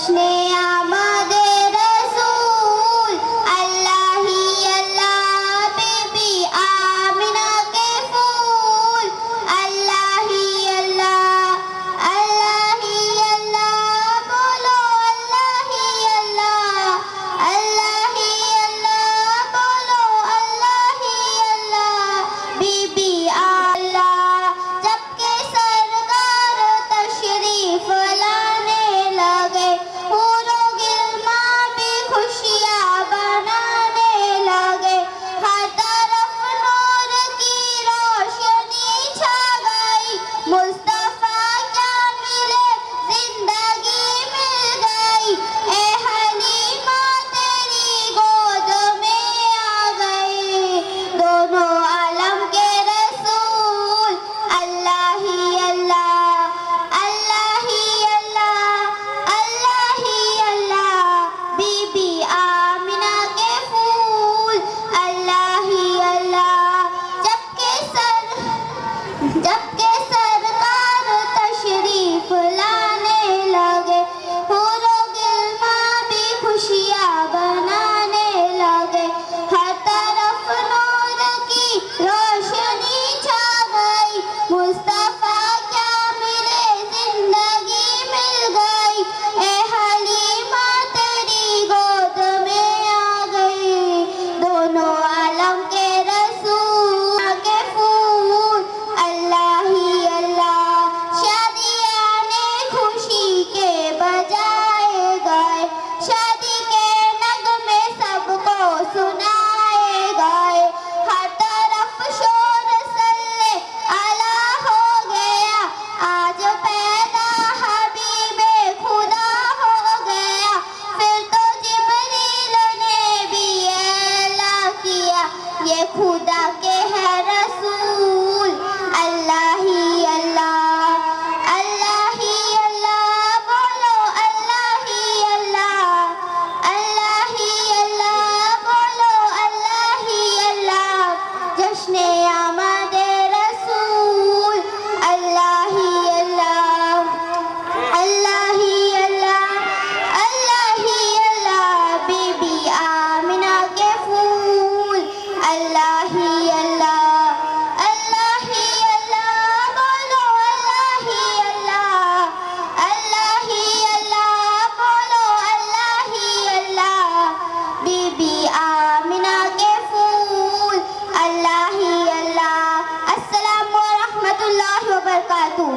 জশ্নে আমাদের রসূল আল্লাহ হি আল্লাহ বিবি আমিনা के फूल अल्लाह ही अल्लाह बोलो अल्लाह ही अल्लाह बोलो अल्लाह ही अल्लाह बीबी अल्लाह जब के सरकार तशरीफ लाने लगे पूरों गिलमा भी खुशियां बनाने लगे हर तरफ नूर की रोशनी छा गई मुस्तफा क्या मिले जिंदगी मिल गई ए हलीमा तेरी गोद में आ गई दोनों आलम के रसूल अल्लाह ही अल्लाह बीबी आमिना के फूल अल्लाह ही अल्लाह जब के सरकार तशरीफ लाने लगे पूरों गिलमा भी खुशियां बनाने लगे हर तरफ नूर की रोशनी छा गई मुस्तफा क्या मिले जिंदगी मिल गई ए हलीमा तेरी गोद में आ गई दोनों आलम के रसूल के फूल अल्लाह ही अल्लाह शादियाँ ने खुशी के बजाए गए शादी के नगमे सबको सुनाए गए हर तरफ शोर सल्ले अला हो गया आज पैदा हबीबे खुदा हो गया फिर तो जिब्रील ने भी ऐलान किया ये खुदा के है रसूल अल्लाह ही अल्लाह बोलो अल्लाह ही अल्लाह बोलो अल्लाह ही अल्लाह जश्ने आमदे रसूल अल्लाह ही अल्लाह बीबी आमिना के फूल अल्लाह ही अल्लाह बोलो अल्लाह ही अल्लाह बोलो अल्लाह ही अल्लाह बीबी आमिना के फूल अल्लाह ही अल्लाह अस्सलामु अलैकुम व रहमतुल्लाहि व बरकातुहू